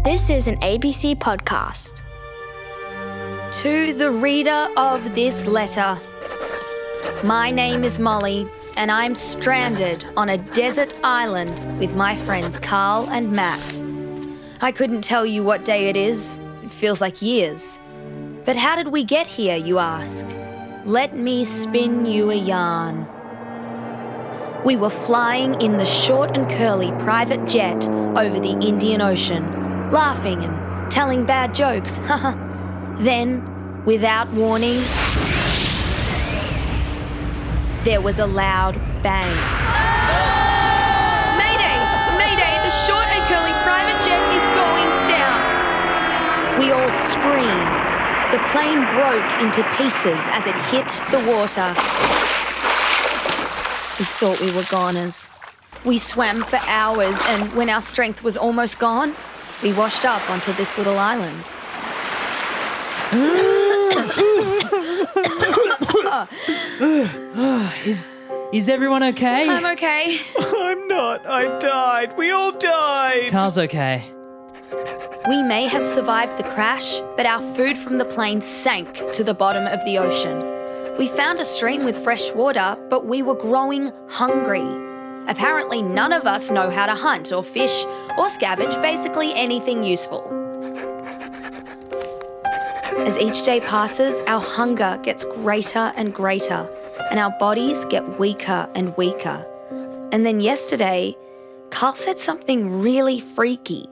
This is an ABC podcast. To the reader of this letter, my name is Molly and I'm stranded on a desert island with my friends Carl and Matt. I couldn't tell you what day it is. It feels like years. But how did we get here, you ask? Let me spin you a yarn. We were flying in the short and curly private jet over the Indian Ocean, laughing and telling bad jokes. Then, without warning, there was a loud bang. Mayday! Mayday! The short and curly private jet is going down! We all screamed. The plane broke into pieces as it hit the water. We thought we were goners. We swam for hours, and when our strength was almost gone, we washed up onto this little island. Is everyone okay? I'm okay. I'm not. I died. We all died. Carl's okay. We may have survived the crash, but our food from the plane sank to the bottom of the ocean. We found a stream with fresh water, but we were growing hungry. Apparently, none of us know how to hunt or fish or scavenge basically anything useful. As each day passes, our hunger gets greater and greater, and our bodies get weaker and weaker. And then yesterday, Carl said something really freaky.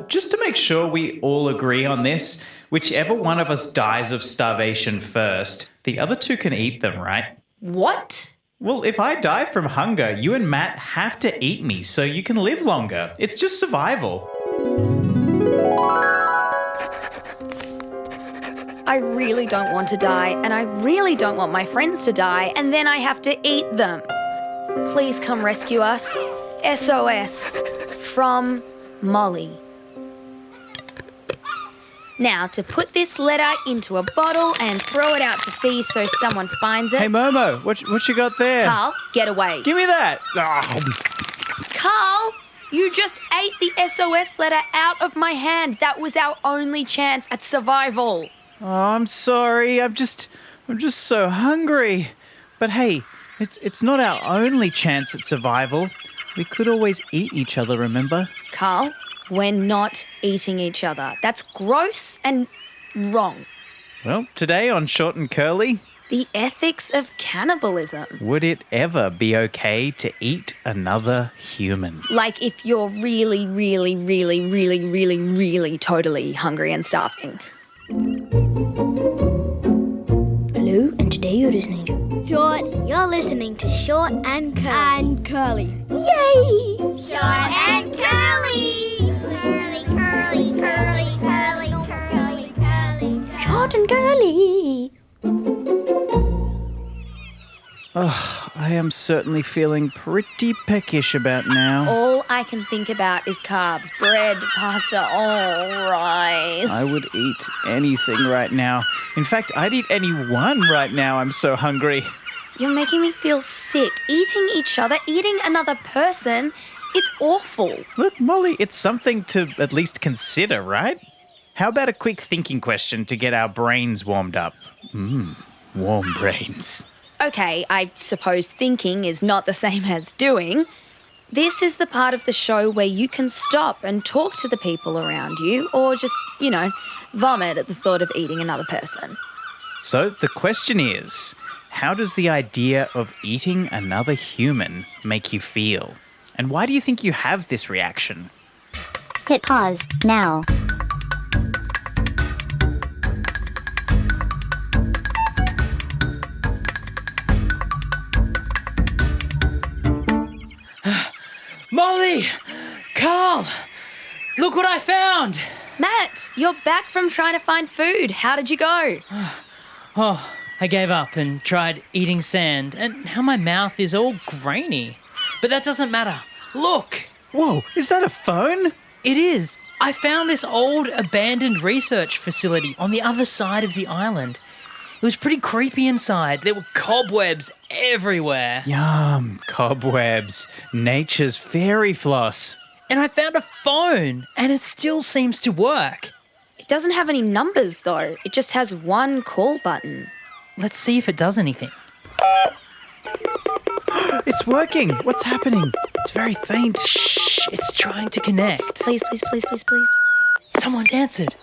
Just to make sure we all agree on this, whichever one of us dies of starvation first, the other two can eat them, right? What? Well, if I die from hunger, you and Matt have to eat me so you can live longer. It's just survival. I really don't want to die, and I really don't want my friends to die, and then I have to eat them. Please come rescue us. SOS. From Molly. Now, to put this letter into a bottle and throw it out to sea so someone finds it. Hey, Momo, what you got there? Carl, get away. Give me that. Carl, you just ate the SOS letter out of my hand. That was our only chance at survival. Oh, I'm sorry. I'm just so hungry. But hey, it's not our only chance at survival. We could always eat each other, remember? Carl, we're not eating each other. That's gross and wrong. Well, today on Short and Curly, The ethics of cannibalism. would it ever be okay to eat another human? Like if you're really, really, really, really, really, really totally hungry and starving. Hello, and today you're listening to Short, you're listening to Short and Curly. Yay! Short and curly. Curly, curly, curly, curly, curly, curly. Short and curly. Oh, I am certainly feeling pretty peckish about now. All I can think about is carbs, bread, pasta, rice. I would eat anything right now. In fact, I'd eat anyone right now. I'm so hungry. You're making me feel sick. Eating each other, eating another person, it's awful. Look, Molly, it's something to at least consider, right? How about a quick thinking question to get our brains warmed up? Warm brains. Okay, I suppose thinking is not the same as doing. This is the part of the show where you can stop and talk to the people around you or just, vomit at the thought of eating another person. So the question is, how does the idea of eating another human make you feel? And why do you think you have this reaction? Hit pause now. Molly! Carl! Look what I found! Matt, you're back from trying to find food. How did you go? Oh, I gave up and tried eating sand, and now my mouth is all grainy. But that doesn't matter. Look! Whoa, is that a phone? It is. I found this old abandoned research facility on the other side of the island. It was pretty creepy inside. There were cobwebs everywhere. Yum, cobwebs. Nature's fairy floss. And I found a phone, and it still seems to work. It doesn't have any numbers, though. It just has one call button. Let's see if it does anything. It's working. What's happening? It's very faint. Shh, it's trying to connect. Please, please, please, please, please. Someone's answered.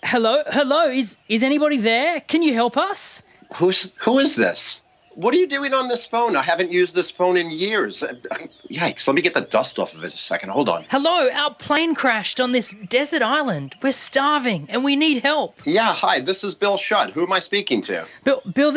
Hello, is anybody there? Can you help us? Who is this? What are you doing on this phone? I haven't used this phone in years. Yikes, let me get the dust off of it a second. Hold on. Hello, our plane crashed on this desert island. We're starving and we need help. Yeah, hi, this is Bill Shudd. Who am I speaking to? Bill,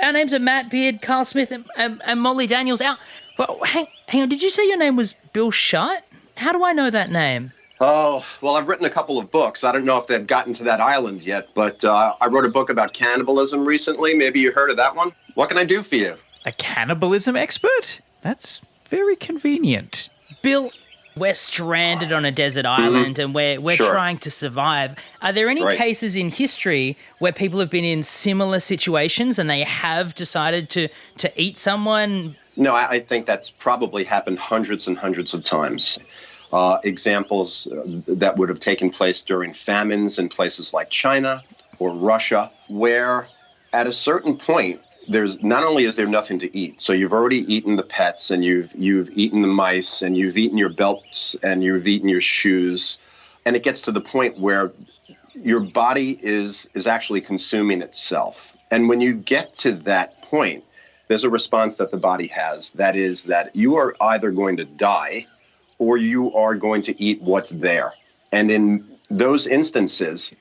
our names are Matt Beard, Carl Smith, and Molly Daniels. Hang on, did you say your name was Bill Shudd? How do I know that name? Oh, well, I've written a couple of books. I don't know if they've gotten to that island yet, but I wrote a book about cannibalism recently. Maybe you heard of that one? What can I do for you? A cannibalism expert? That's very convenient. Bill, we're stranded on a desert island and we're Sure. trying to survive. Are there any cases in history where people have been in similar situations and they have decided to eat someone? No, I think that's probably happened hundreds and hundreds of times. Examples that would have taken place during famines in places like China or Russia, where at a certain point, there's not only is there nothing to eat, so you've already eaten the pets and you've eaten the mice and you've eaten your belts and you've eaten your shoes, and it gets to the point where your body is actually consuming itself. And when you get to that point, there's a response that the body has. That is that you are either going to die or you are going to eat what's there. And in those instances,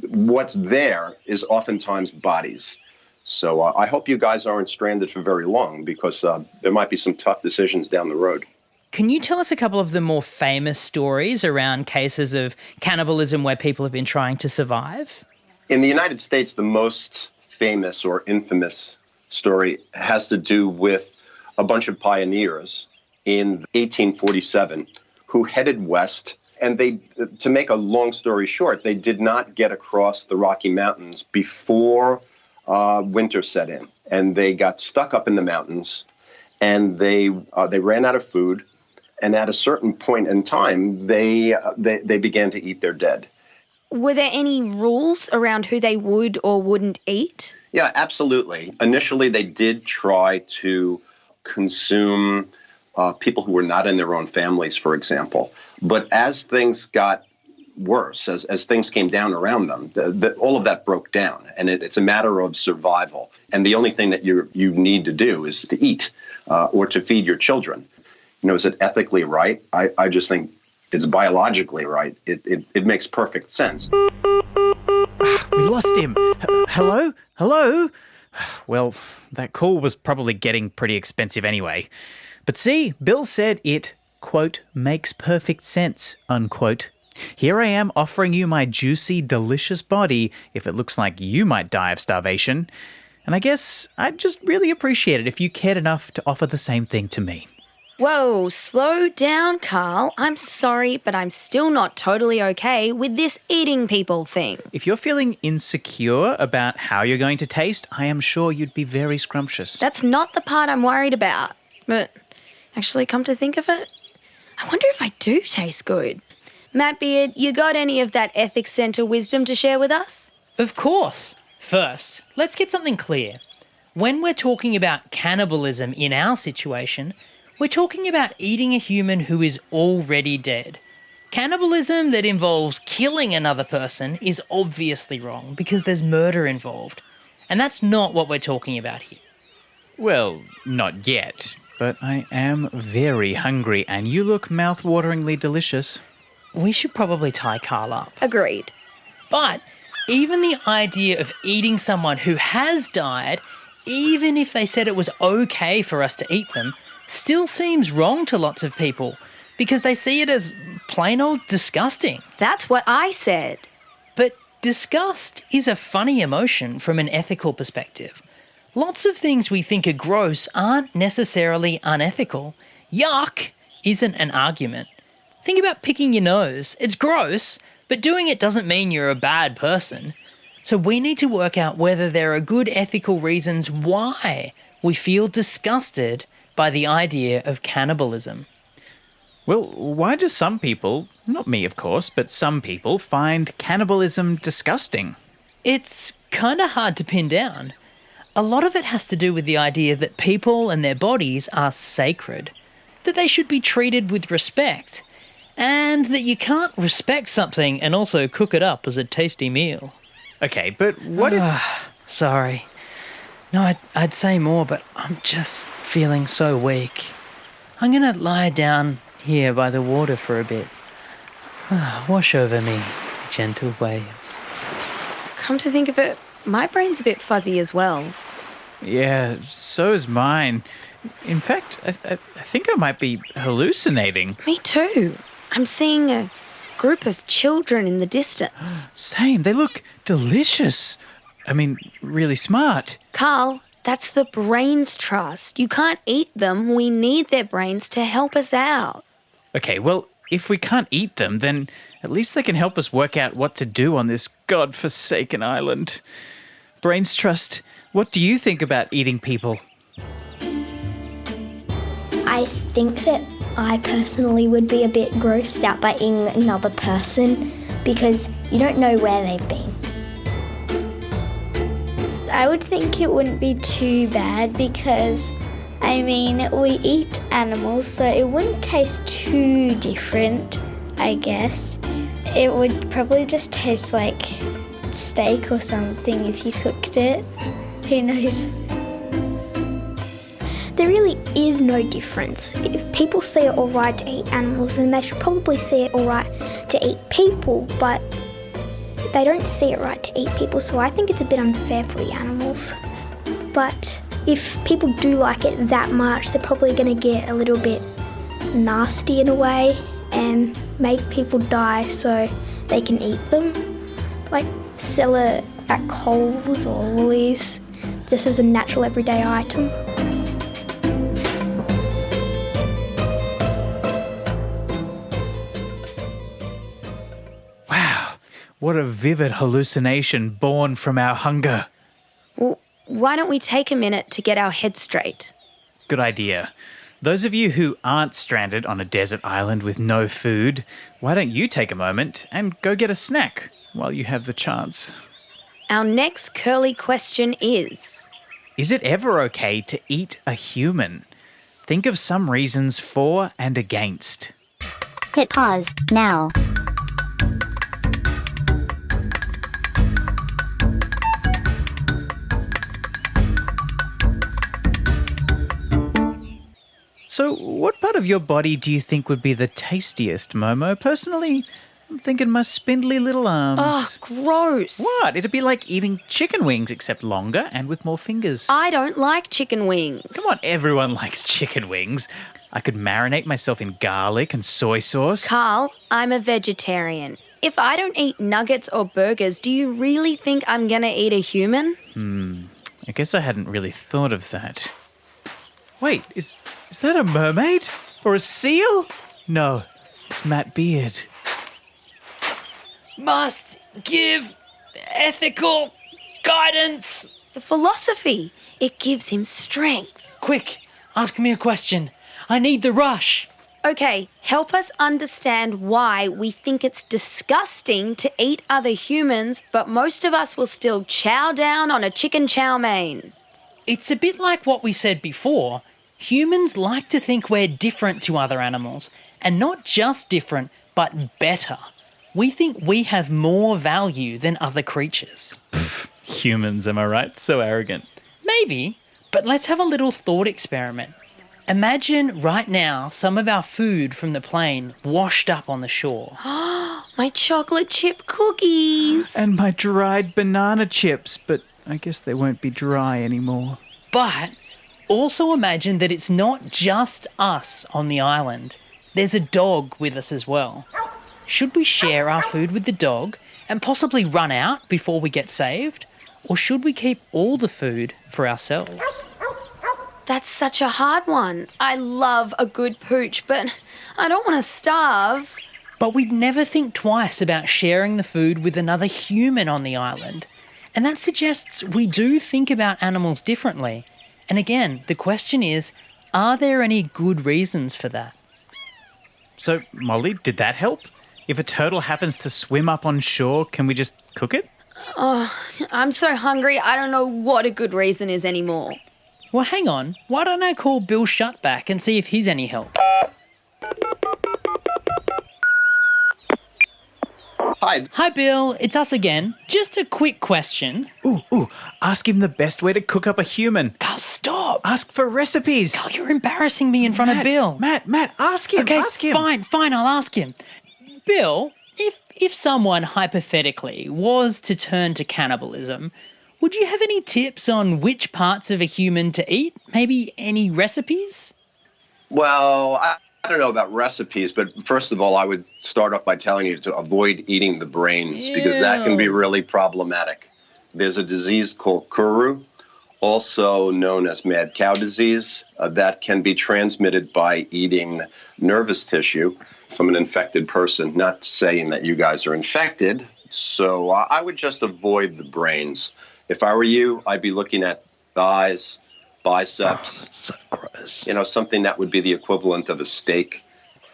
what's there is oftentimes bodies. So I hope you guys aren't stranded for very long because there might be some tough decisions down the road. Can you tell us a couple of the more famous stories around cases of cannibalism where people have been trying to survive? In the United States, the most famous or infamous story has to do with a bunch of pioneers in 1847 who headed west. And they, to make a long story short, they did not get across the Rocky Mountains before winter set in. And they got stuck up in the mountains and they ran out of food. And at a certain point in time, they began to eat their dead. Were there any rules around who they would or wouldn't eat? Yeah, absolutely. Initially, they did try to consume people who were not in their own families, for example. But as things got worse, as things came down around them, all of that broke down. And it's a matter of survival. And the only thing that you need to do is to eat or to feed your children. You know, is it ethically right? I just think it's biologically right. It makes perfect sense. We lost him. Hello? Hello? Well, that call was probably getting pretty expensive anyway. But see, Bill said it, quote, makes perfect sense, unquote. Here I am offering you my juicy, delicious body if it looks like you might die of starvation. And I guess I'd just really appreciate it if you cared enough to offer the same thing to me. Whoa, slow down, Carl. I'm sorry, but I'm still not totally okay with this eating people thing. If you're feeling insecure about how you're going to taste, I am sure you'd be very scrumptious. That's not the part I'm worried about. But actually, come to think of it, I wonder if I do taste good. Matt Beard, you got any of that Ethics Centre wisdom to share with us? Of course. First, let's get something clear. When we're talking about cannibalism in our situation, we're talking about eating a human who is already dead. Cannibalism that involves killing another person is obviously wrong because there's murder involved. And that's not what we're talking about here. Well, not yet, but I am very hungry and you look mouth-wateringly delicious. We should probably tie Carl up. Agreed. But even the idea of eating someone who has died, even if they said it was okay for us to eat them, still seems wrong to lots of people because they see it as plain old disgusting. That's what I said. But disgust is a funny emotion from an ethical perspective. Lots of things we think are gross aren't necessarily unethical. Yuck isn't an argument. Think about picking your nose. It's gross, but doing it doesn't mean you're a bad person. So we need to work out whether there are good ethical reasons why we feel disgusted by the idea of cannibalism. Well, why do some people, not me of course, but some people find cannibalism disgusting? It's kind of hard to pin down. A lot of it has to do with the idea that people and their bodies are sacred, that they should be treated with respect, and that you can't respect something and also cook it up as a tasty meal. Okay, but what if... Sorry. No, I'd say more, but I'm just feeling so weak. I'm going to lie down here by the water for a bit. Wash over me, gentle waves. Come to think of it, my brain's a bit fuzzy as well. Yeah, so's mine. In fact, I think I might be hallucinating. Me too. I'm seeing a group of children in the distance. Same, they look delicious. I mean, really smart. Carl, that's the brains trust. You can't eat them. We need their brains to help us out. Okay, well, if we can't eat them, then at least they can help us work out what to do on this godforsaken island. Brains Trust, what do you think about eating people? I think that I personally would be a bit grossed out by eating another person because you don't know where they've been. I would think it wouldn't be too bad because, we eat animals, so it wouldn't taste too different, I guess. It would probably just taste like steak or something if you cooked it. Who knows? There really is no difference. If people see it alright to eat animals, then they should probably see it alright to eat people, but they don't see it right to eat people, so I think it's a bit unfair for the animals. But if people do like it that much, they're probably going to get a little bit nasty in a way and make people die so they can eat them. Like sell it at Coles or Woolies just as a natural everyday item. Wow, what a vivid hallucination born from our hunger. Well, why don't we take a minute to get our heads straight? Good idea. Those of you who aren't stranded on a desert island with no food, why don't you take a moment and go get a snack while you have the chance? Our next curly question is it ever okay to eat a human? Think of some reasons for and against. Hit pause now. So, what part of your body do you think would be the tastiest, Momo? Personally, I'm thinking my spindly little arms. Oh, gross. What? It'd be like eating chicken wings, except longer and with more fingers. I don't like chicken wings. Come on, everyone likes chicken wings. I could marinate myself in garlic and soy sauce. Carl, I'm a vegetarian. If I don't eat nuggets or burgers, do you really think I'm going to eat a human? I guess I hadn't really thought of that. Wait, is that a mermaid? Or a seal? No, it's Matt Beard. Must give ethical guidance. The philosophy. It gives him strength. Quick, ask me a question. I need the rush. Okay, help us understand why we think it's disgusting to eat other humans, but most of us will still chow down on a chicken chow mein. It's a bit like what we said before. Humans like to think we're different to other animals, and not just different, but better. We think we have more value than other creatures. Humans, am I right? So arrogant. Maybe, but let's have a little thought experiment. Imagine right now some of our food from the plane washed up on the shore. My chocolate chip cookies. And my dried banana chips, but I guess they won't be dry anymore. But also imagine that it's not just us on the island. There's a dog with us as well. Should we share our food with the dog and possibly run out before we get saved? Or should we keep all the food for ourselves? That's such a hard one. I love a good pooch, but I don't want to starve. But we'd never think twice about sharing the food with another human on the island. And that suggests we do think about animals differently. And again, the question is, are there any good reasons for that? So, Molly, did that help? If a turtle happens to swim up on shore, can we just cook it? Oh, I'm so hungry, I don't know what a good reason is anymore. Well, hang on. Why don't I call Bill Shutt back and see if he's any help? Hi. Hi, Bill. It's us again. Just a quick question. Ooh, ask him the best way to cook up a human. Carl, stop. Ask for recipes. Carl, you're embarrassing me in front of Bill. Matt, ask him. Okay, ask him. fine, I'll ask him. Bill, if someone hypothetically was to turn to cannibalism, would you have any tips on which parts of a human to eat? Maybe any recipes? Well, I don't know about recipes, but first of all, I would start off by telling you to avoid eating the brains because that can be really problematic. There's a disease called Kuru, also known as mad cow disease, that can be transmitted by eating nervous tissue from an infected person. Not saying that you guys are infected, so I would just avoid the brains. If I were you, I'd be looking at thighs, biceps. So gross. Something that would be the equivalent of a steak.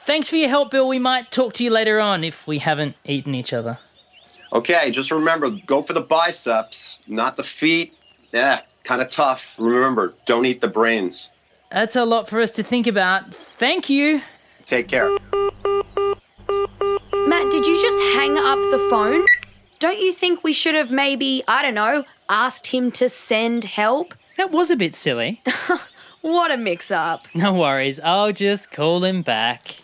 Thanks for your help, Bill. We might talk to you later on if we haven't eaten each other. Okay, just remember, go for the biceps, not the feet. Yeah, kind of tough. Remember, don't eat the brains. That's a lot for us to think about. Thank you. Take care. Matt, did you just hang up the phone? Don't you think we should have maybe, I don't know, asked him to send help? That was a bit silly. What a mix-up. No worries, I'll just call him back.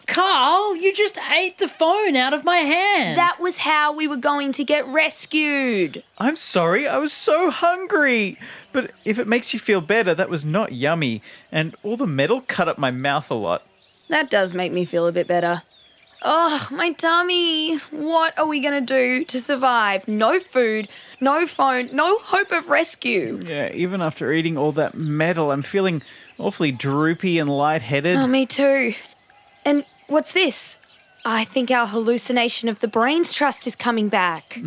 Carl, you just ate the phone out of my hand. That was how we were going to get rescued. I'm sorry, I was so hungry. But if it makes you feel better, that was not yummy. And all the metal cut up my mouth a lot. That does make me feel a bit better. Oh, my tummy. What are we going to do to survive? No food, no phone, no hope of rescue. Yeah, even after eating all that metal, I'm feeling awfully droopy and lightheaded. Oh, me too. And what's this? I think our hallucination of the Brains Trust is coming back.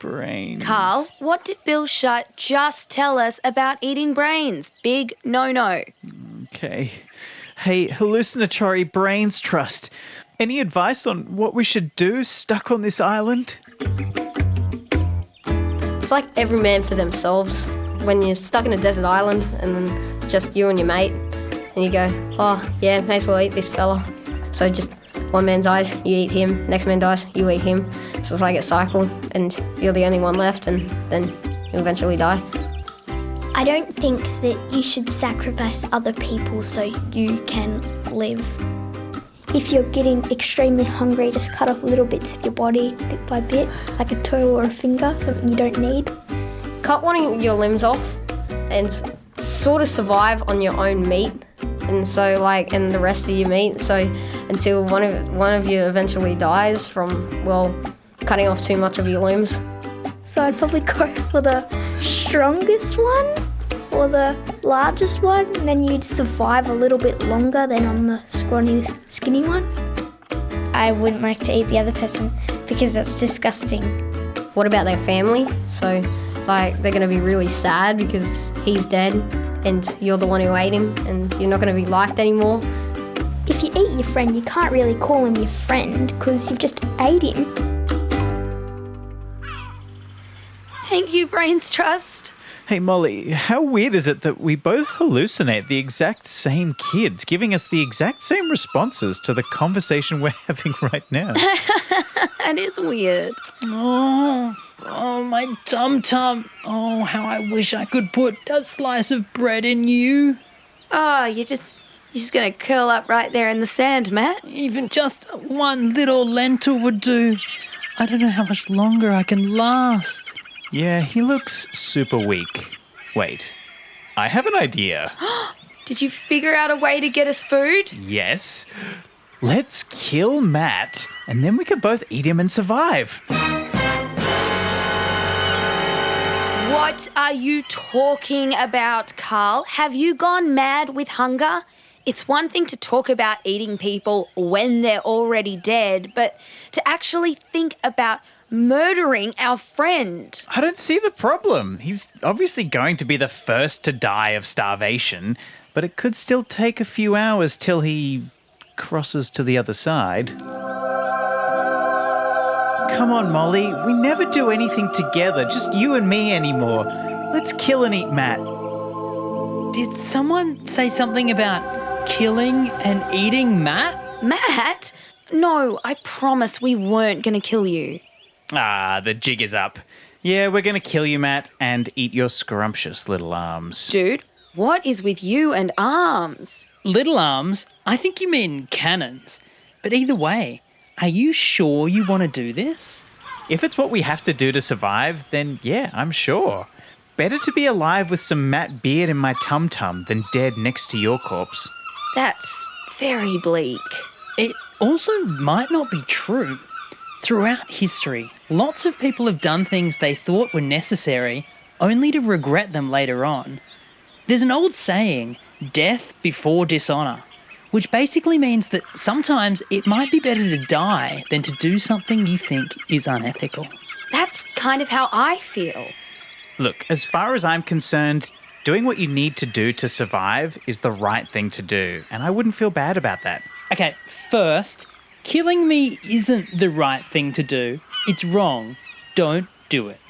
Brains. Carl, what did Bill Shutt just tell us about eating brains? Big no-no. Okay. Hey, hallucinatory brains trust. Any advice on what we should do stuck on this island? It's like every man for themselves. When you're stuck in a desert island and then just you and your mate, and you go, oh, yeah, may as well eat this fella. So just one man dies, you eat him. Next man dies, you eat him. So it's like a cycle, and you're the only one left, and then you'll eventually die. I don't think that you should sacrifice other people so you can live. If you're getting extremely hungry, just cut off little bits of your body, bit by bit, like a toe or a finger, something you don't need. Cut one of your limbs off and sort of survive on your own meat, and so and the rest of your meat. So until one of you eventually dies from cutting off too much of your limbs. So I'd probably go for the strongest one or the largest one, and then you'd survive a little bit longer than on the scrawny, skinny one. I wouldn't like to eat the other person because that's disgusting. What about their family? So they're going to be really sad because he's dead and you're the one who ate him and you're not going to be liked anymore. If you eat your friend, you can't really call him your friend because you've just ate him. Thank you, Brains Trust. Hey, Molly, how weird is it that we both hallucinate the exact same kids, giving us the exact same responses to the conversation we're having right now? That is weird. Oh, my tum-tum. Oh, how I wish I could put a slice of bread in you. Oh, you're just going to curl up right there in the sand, Matt. Even just one little lentil would do. I don't know how much longer I can last. Yeah, he looks super weak. Wait, I have an idea. Did you figure out a way to get us food? Yes. Let's kill Matt, and then we can both eat him and survive. What are you talking about, Carl? Have you gone mad with hunger? It's one thing to talk about eating people when they're already dead, but to actually think about murdering our friend. I don't see the problem. He's obviously going to be the first to die of starvation, but it could still take a few hours till he crosses to the other side. Come on, Molly. We never do anything together, just you and me anymore. Let's kill and eat Matt. Did someone say something about killing and eating Matt? Matt? No, I promise we weren't going to kill you. Ah, the jig is up. Yeah, we're going to kill you, Matt, and eat your scrumptious little arms. Dude, what is with you and arms? Little arms? I think you mean cannons. But either way, are you sure you want to do this? If it's what we have to do to survive, then yeah, I'm sure. Better to be alive with some Matt beard in my tum-tum than dead next to your corpse. That's very bleak. It also might not be true. Throughout history, lots of people have done things they thought were necessary only to regret them later on. There's an old saying, death before dishonour, which basically means that sometimes it might be better to die than to do something you think is unethical. That's kind of how I feel. Look, as far as I'm concerned, doing what you need to do to survive is the right thing to do, and I wouldn't feel bad about that. Okay, first, killing me isn't the right thing to do. It's wrong. Don't do it.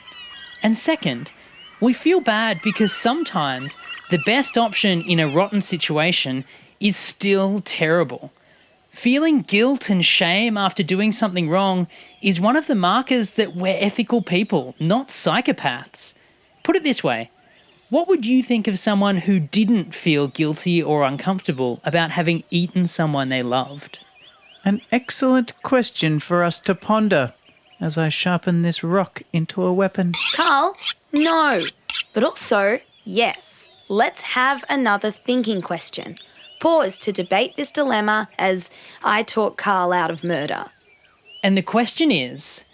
And second, we feel bad because sometimes the best option in a rotten situation is still terrible. Feeling guilt and shame after doing something wrong is one of the markers that we're ethical people, not psychopaths. Put it this way, what would you think of someone who didn't feel guilty or uncomfortable about having eaten someone they loved? An excellent question for us to ponder as I sharpen this rock into a weapon. Carl, no. But also, yes. Let's have another thinking question. Pause to debate this dilemma as I talk Carl out of murder. And the question is,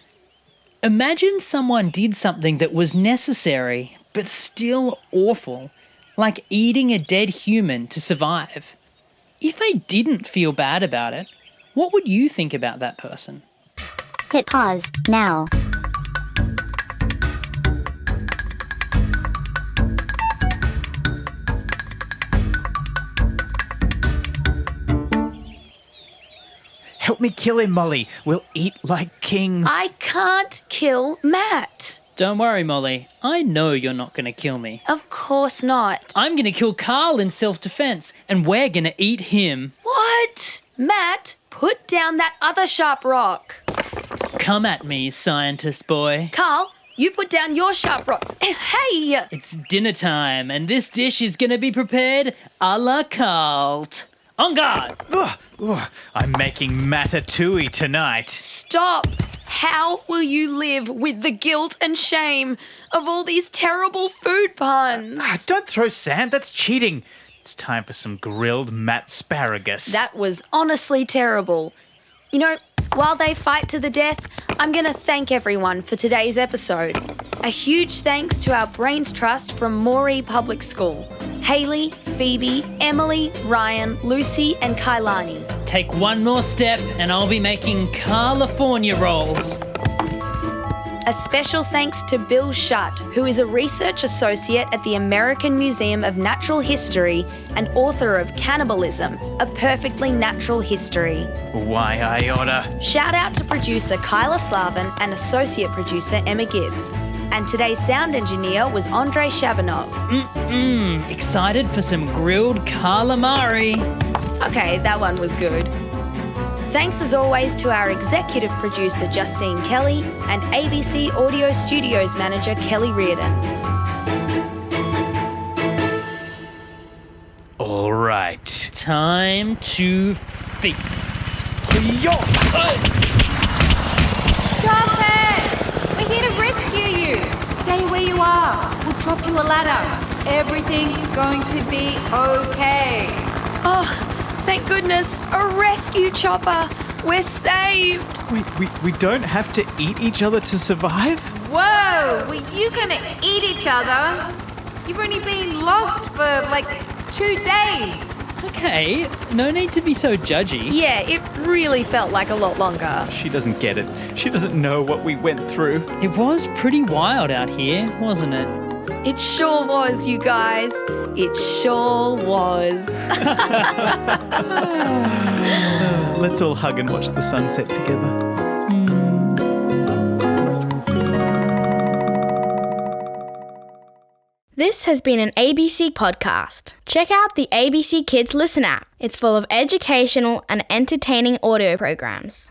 imagine someone did something that was necessary but still awful, like eating a dead human to survive. If they didn't feel bad about it, what would you think about that person? Hit pause now. Help me kill him, Molly. We'll eat like kings. I can't kill Matt. Don't worry, Molly. I know you're not going to kill me. Of course not. I'm going to kill Carl in self-defense, and we're going to eat him. What? Matt, put down that other sharp rock. Come at me, scientist boy. Carl, you put down your sharp rock. Hey! It's dinner time, and this dish is going to be prepared a la carte. On guard! I'm making matatouille tonight. Stop! How will you live with the guilt and shame of all these terrible food puns? Don't throw sand, that's cheating. It's time for some grilled Matt-sparagus. That was honestly terrible. You know, while they fight to the death, I'm going to thank everyone for today's episode. A huge thanks to our Brains Trust from Moree Public School. Hayley, Phoebe, Emily, Ryan, Lucy and Kailani. Take one more step and I'll be making California rolls. A special thanks to Bill Shutt, who is a research associate at the American Museum of Natural History and author of Cannibalism, A Perfectly Natural History. Why, I oughta. Shout out to producer Kyla Slavin and associate producer Emma Gibbs. And today's sound engineer was Andrei Shabanov. Excited for some grilled calamari. Okay, that one was good. Thanks as always to our executive producer Justine Kelly and ABC Audio Studios manager Kelly Reardon. All right. Time to feast. Stop it! We're here to rescue you. Stay where you are. We'll drop you a ladder. Everything's going to be okay. Oh, thank goodness. A rescue chopper. We're saved. We don't have to eat each other to survive? Whoa! Were you gonna eat each other? You've only been lost for like 2 days. Okay, no need to be so judgy. Yeah, it really felt like a lot longer. She doesn't get it. She doesn't know what we went through. It was pretty wild out here, wasn't it? It sure was, you guys. It sure was. Let's all hug and watch the sunset together. This has been an ABC podcast. Check out the ABC Kids Listen app. It's full of educational and entertaining audio programs.